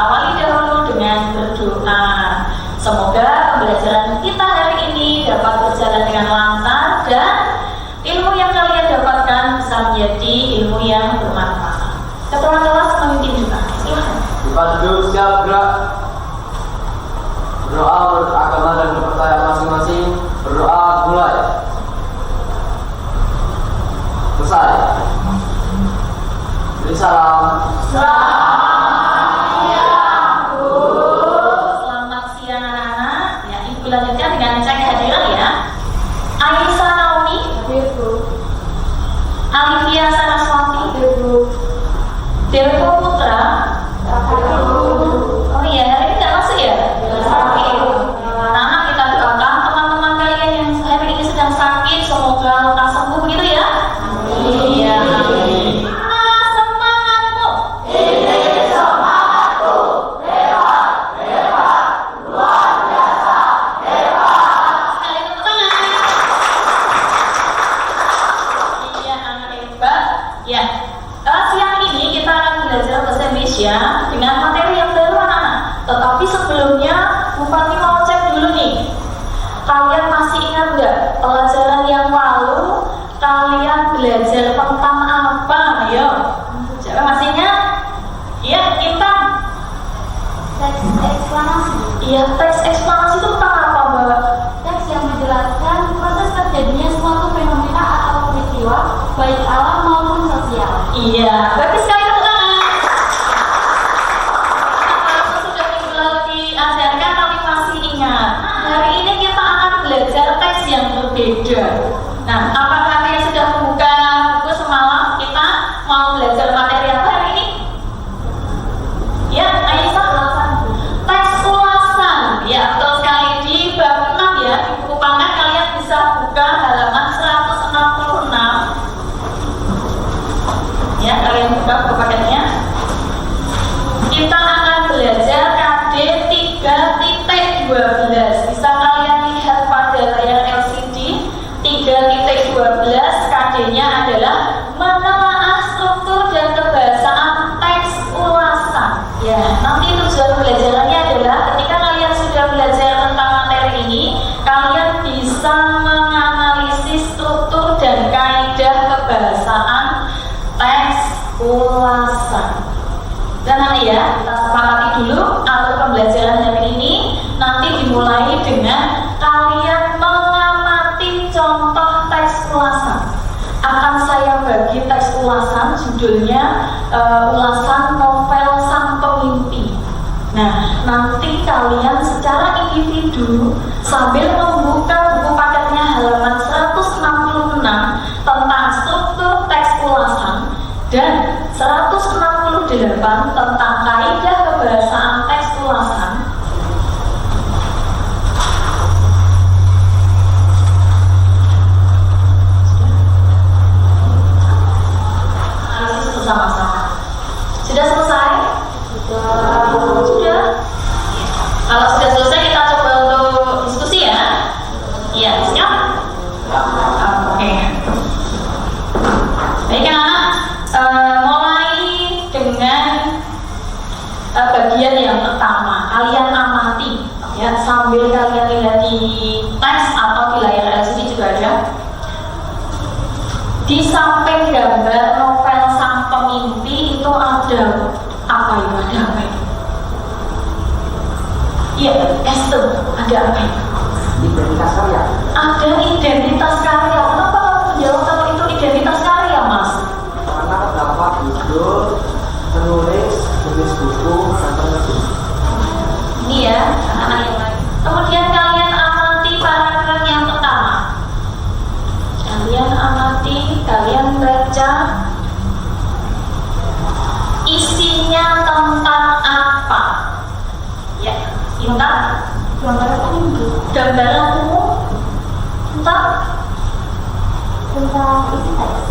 awali dahulu dengan berdoa. Semoga pembelajaran kita hari ini dapat berjalan dengan lancar dan ilmu yang kalian dapatkan bisa menjadi ilmu yang bermanfaat. Ketua kelas memimpin doa. Silahkan. Bukan duduk, siap gerak. Berdoa menurut agama dan kepercayaan masing-masing. Berdoa mulai. Selesai. Beri salam. Selamat siang anak-anak. Ya, Ibu lanjutkan dengan cek kehadiran ya. Aisyah Naomi, Alivia Saraswati, Dewa Putra. Oh iya, hari ini nggak masuk ya? Sakit. Anak kita doakan teman-teman kalian yang hari ini sedang sakit, semoga lekas sembuh begitu ya. Iya. Semangatmu. Semangatku. Hebat, luar biasa, hebat. Kalian tepuk tangan. Iya, anak hebat. Ya. Siang ini kita akan belajar bahasa Indonesia dengan materi yang baru anak-anak. Tetapi sebelumnya Bupati mau cek dulu nih. Kalian masih ingat nggak pelajaran yang lalu kalian belajar tentang apa? Ayo, siapa masih ingat? Iya, kita. Teks eksplanasi. Iya, teks eksplanasi itu tentang apa, Mbak? Teks yang menjelaskan proses terjadinya suatu fenomena atau peristiwa baik alam maupun sosial. Iya, bagus sekali tepuk tangan. Kalau sudah minggu lalu diajarkan tapi masih ingat. Hari ini kita akan belajar teks yang berbeda. Nah, apakah kalian sudah membuka buku semalam? Kita mau belajar materi apa hari ini? Ya, Aisyah. Teks ulasan. Ya, betul sekali di bab 6 ya. Di buku pangan kalian bisa buka halaman 166. Ya, kalian buka buku paketnya. Kita akan belajar KD 3.12. Bisa kalian lihat pada layar LCD. 3.12 KD-nya adalah menelaah struktur dan kebahasaan teks ulasan. Ya, nanti tujuan pembelajarannya adalah ketika kalian sudah belajar tentang materi ini, kalian bisa menganalisis struktur dan kaidah kebahasaan teks ulasan. Dan nanti ya, kita sepakati dulu alur pembelajaran hari ini. Nanti dimulai dengan kalian mengamati contoh teks ulasan. Akan saya bagi teks ulasan, judulnya ulasan novel Sang Pemimpi. Nah, nanti kalian secara individu sambil membuka buku paketnya halaman 166 tentang struktur teks ulasan dan 168 tentang kaidah kebahasaan teks ulasan. Analisis bersama-sama. Sudah selesai? Sudah. Kalau sudah selesai kita coba untuk diskusi ya. Iya, siap? Oke. Baik anak, mulai dengan bagian yang pertama. Kalian amati ya, sambil kalian lihat di teks atau di layar LCD juga ada. Di samping gambar novel Sang Pemimpi itu ada apa itu? Ada apa itu? Iya, Esther, ada apa itu? Identitas karya. Ada identitas karya. Kenapa kamu menjawab kalau itu identitas karya, Mas? Karena terdapat judul, penulis, jenis buku, dan penerbit. Ini ya, anak-anak yang lain. Kemudian kalian amati paragraf yang pertama. Kalian amati, kalian baca. Isinya tentang apa? Ya, tentang gambaran umum tentang isi teks.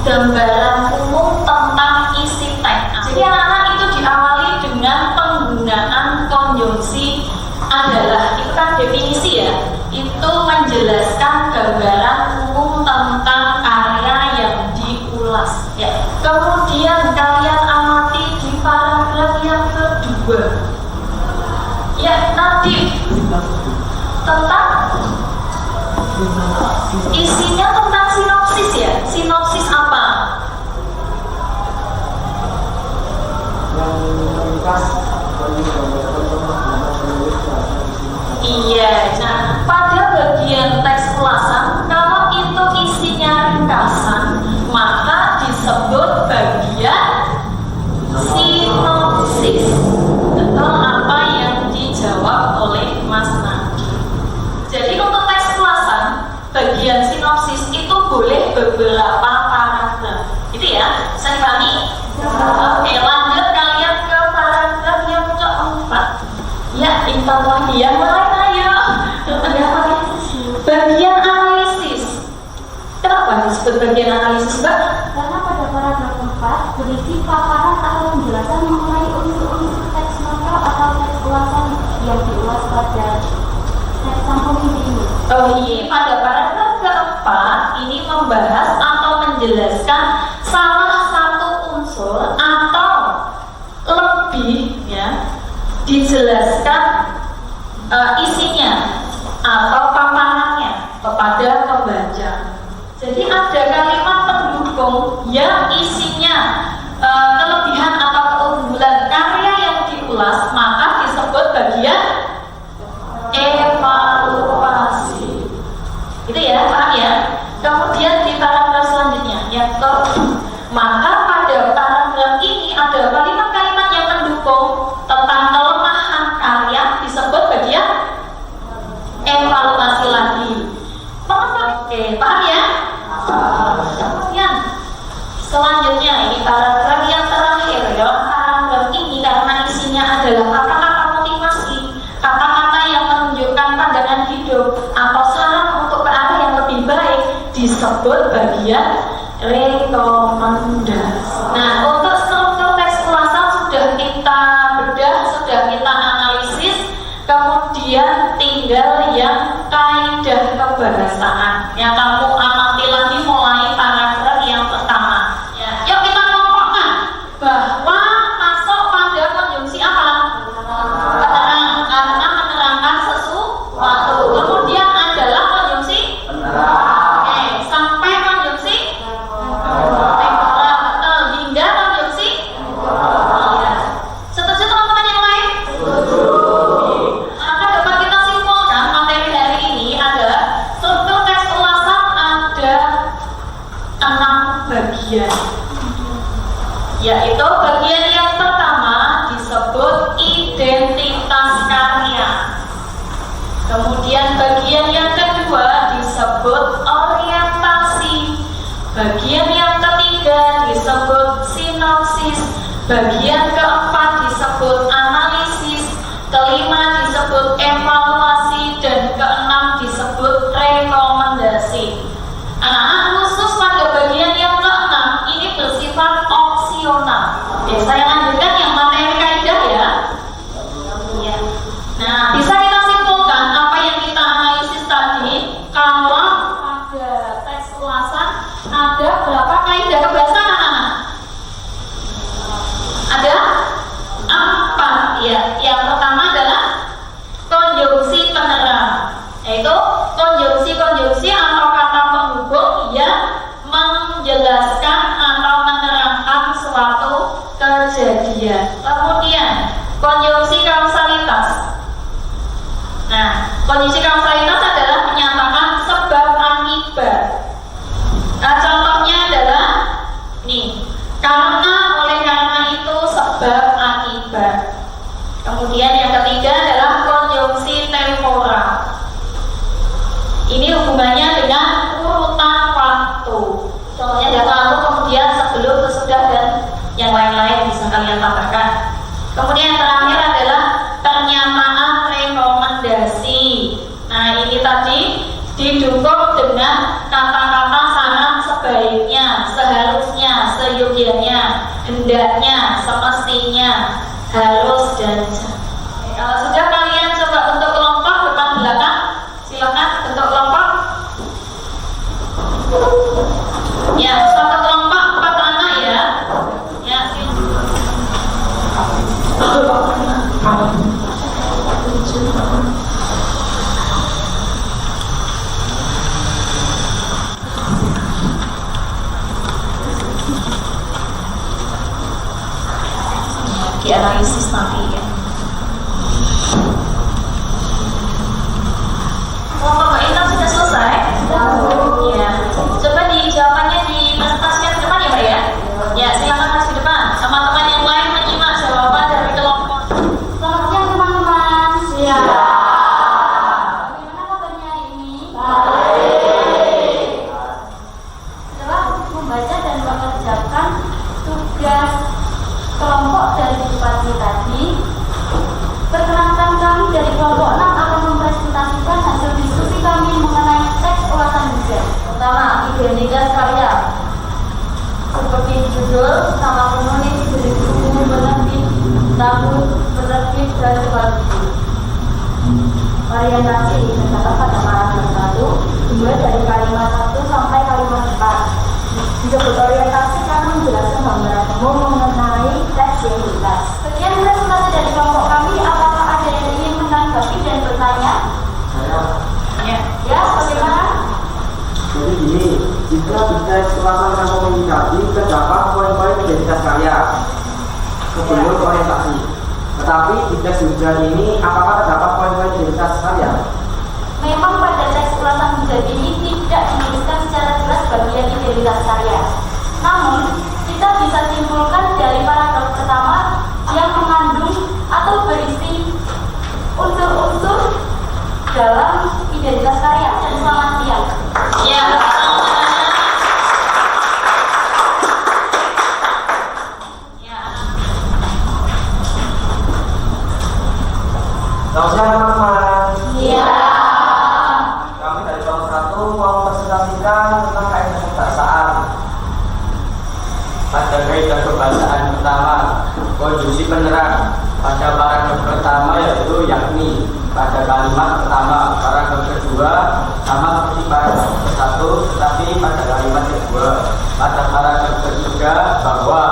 gambaran umum tentang isi teks. Jadi anak-anak itu diawali dengan penggunaan konjungsi adalah. Itu kan definisi ya. Itu menjelaskan gambaran umum tentang karya yang diulas. Ya. Kemudian kalian amati di paragraf yang kedua. Ya, Nadif. Tentang isinya tentang sinopsis ya. Sinopsis apa? Yang ringkas bagi Iya, nah pada bagian teks ulasan kalau itu isinya ringkasan maka disebut bagian sinopsis. Betul apa yang dijawab oleh Mas Nadi. Jadi untuk teks ulasan bagian sinopsis itu boleh beberapa paragraf. Itu ya, bisa dipahami? Oke, lanjut kalian ke paragraf yang keempat. Ya, Intan lagi yang lain ayo. Bagian analisis. Kenapa disebut bagian analisis, Mbak? Karena pada paragraf 4 berisi paparan atau penjelasan mengenai unsur-unsur teks novel atau teks ulasan yang diulas pada teks sampul ini. Oh iya, pada paragraf keempat ini membahas atau menjelaskan salah satu unsur atau lebih ya dijelaskan isinya atau paparannya kepada pembaca. Jadi ada kalimat pendukung yang isinya kelebihan atau keunggulan karya yang diulas, maka disebut bagian evaluasi. Itu ya, paham ya? Kemudian di paragraf selanjutnya yang maka pada paragraf ini ada kalimat-kalimat yang mendukung tentang kelemahan karya disebut bagian evaluasi lagi. Oke, paham ya? Kemudian selanjutnya ini paragraf yang terakhir ya. Paragraf ini karena isinya adalah kata-kata motivasi, kata-kata yang menunjukkan pandangan hidup atau saran untuk ke arah yang lebih baik disebut bagian rekomendasi. Nah, untuk struktur teks ulasan sudah kita bedah, sudah kita analisis, kemudian tinggal yang kaidah kebahasaan yang kamu amati lagi mulai paragraf yang pertama. Ya, yuk kita kelompokkan bahwa masuk pada konjungsi apa? Penerang, karena menerangkan sesuatu. Kemudian adalah konjungsi oke, sampai konjungsi temporal, betul, hingga konjungsi iya. Setuju teman-teman yang lain? Maka dapat kita simpulkan materi hari ini ada struktur teks ulasan ada 6 bagian, yaitu bagian yang pertama disebut identitas karya, kemudian bagian yang kedua disebut orientasi, bagian yang ketiga disebut sinopsis, bagian keempat disebut analisis, kelima disebut evaluasi, dan keenam disebut rekomendasi. Anak-anak, khusus pada bagian yang keenam ini bersifat opsional. Oke, saya lanjutkan yang materi kaidah ya. Iya. Nah, bisa kita simpulkan apa yang kita analisis tadi. Kalau pada teks ulasan ada berapa kaidah kebahasaan anak-anak? Ada 4 ya. Yang pertama adalah konjungsi penerang, yaitu konjungsi atau kata penghubung yang menjelaskan atau menerangkan suatu kejadian. Kemudian konjungsi kausalitas. Nah, konjungsi kausalitas adalah menyatakan sebab akibat. Nah, contohnya adalah nih, karena oleh karena itu sebab akibat. Kemudian yang ketiga adalah konjungsi temporal. Ini hubungannya dengan urutan waktu. Contohnya data lalu, kemudian sebelum, sesudah, dan yang lain-lain bisa kalian tambahkan. Kemudian yang terakhir adalah pernyataan rekomendasi. Nah, ini tadi didukung dengan kata-kata saran sebaiknya, seharusnya, seyogianya, hendaknya, semestinya, harus, dan kalau sudah kalian coba bentuk kelompok depan belakang, silakan bentuk kelompok. Ya, satu kelompok 4 anak ya. Ya, Dianalisis nanti ya. Mbak Intan sudah selesai? Ya. Coba jawabannya dipresentasikan ke depan ya Mbak ya. Ya, silakan masuk ke depan. Teman-teman yang lain menyimak jawaban dari kelompok. Selamat siang teman-teman. Ya. Bagaimana kabarnya hari ini? Baik. Setelah membaca dan mengerjakan tugas kelompok dari Bupati tadi, perkenalkan kami dari kelompok 6 akan mempresentasikan hasil diskusi kami mengenai teks ulasan juga. Pertama, identitas karya. Seperti judul, nama penulis, buku penerbit, tahun penerbit, dan sebagainya. Orientasi terdapat pada paragraf 1, dimulai dari kalimat 1 sampai kalimat 4. Disebut orientasi karena menjelaskan gambaran umum mengenai teks yang jelas. Sekian presentasi dari kelompok kami. Apakah ada yang ingin menanggapi dan bertanya? Ya. Ya, bagaimana? Jadi gini, jika di teks ulasan kamu menyikapi terdapat poin-poin identitas karya sebelum orientasi. Tetapi di teks hujan ini apakah terdapat poin-poin identitas karya? Memang pada teks ulasan hujan ini tidak menuliskan secara jelas bagian identitas karya. Namun, kita bisa simpulkan dari paragraf pertama yang mengandung atau berisi unsur-unsur dalam identitas karya. Dan selamat siang. Ya. Selamat siang teman-teman. Iya. Kami dari kelompok 1 mau presentasikan tentang kaidah kebahasaan. Pada kaidah kebahasaan pertama, konjungsi penerang. Pada paragraf pertama yaitu yakni. Pada kalimat pertama, paragraf kedua sama seperti paragraf ke-1, tetapi pada kalimat kedua. Pada paragraf ketiga bahwa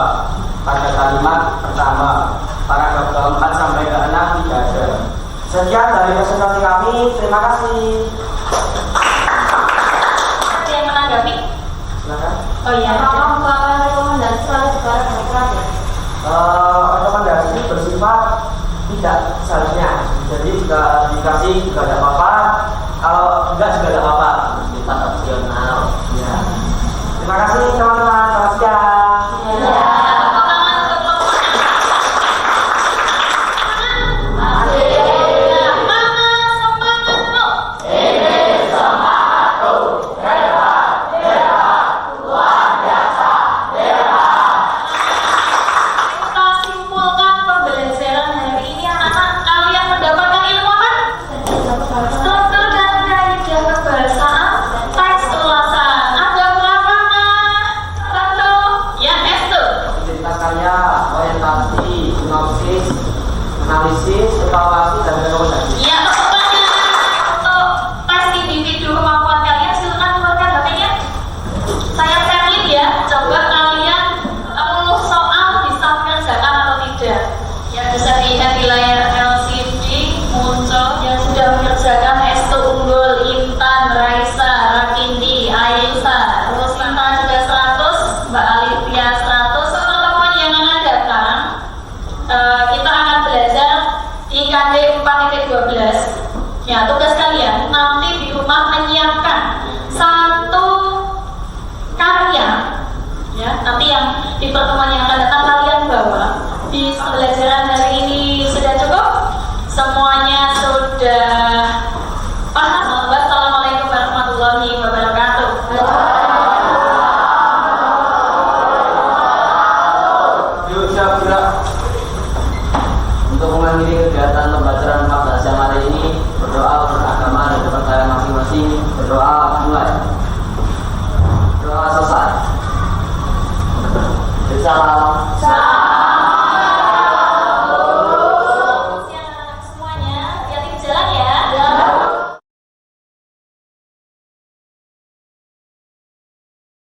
pada kalimat pertama, paragraf ke-4 sampai ke-6 tidak ada. Sekian dari presentasi kami. Terima kasih. Ada yang menanggapi? Silakan. Oh iya. Apakah merupakan rekomendasi selalu secara demokrat ya? Rekomendasi bersifat tidak seharusnya. Jadi jika dikasih juga tidak apa-apa. Kalau enggak juga tidak apa-apa. Sifat opsional. Ya. Terima kasih teman-teman. Selamat siang. Ya. Tepuk tangan untuk kelompoknya. Semangat, Bu. Kita simpulkan pembelajaran hari ini anak-anak. Kalian mendapatkan ilmu apa? Struktur dan kaidah kebahasaan, teks ulasan. Ada berapa? Satu. Ya, S2. Identitas karya, orientasi, sinopsis, analisis, evaluasi, dan rekomendasi. Ya, tepuk tangan untuk tes individu kemampuan kalian. Silakan keluarkan HP-nya. Saya Sherlyn ya. Coba kalian 10 soal bisa mengerjakan atau tidak. Yang bisa dilihat di layar LCD muncul yang sudah mengerjakan S2 unggul, Intan, Raisa, Rakindi, Aisyah, Rosinta juga 100, Mbak Alivia 100. Teman-teman yang akan datang, kita akan belajar di KD 4.12. Ya, tugas kalian nanti di rumah menyiapkan satu karya. Ya, nanti yang di pertemuan yang akan datang kalian bawa. Di pembelajaran hari ini sudah cukup? Semuanya sudah paham? Wassalamualaikum warahmatullahi wabarakatuh. Yuk siap gerak. Untuk mengakhiri kegiatan pembelajaran 14 jam hari ini, berdoa untuk agama dan kepercayaan masing-masing. Berdoa mulai. Doa selesai. Salam.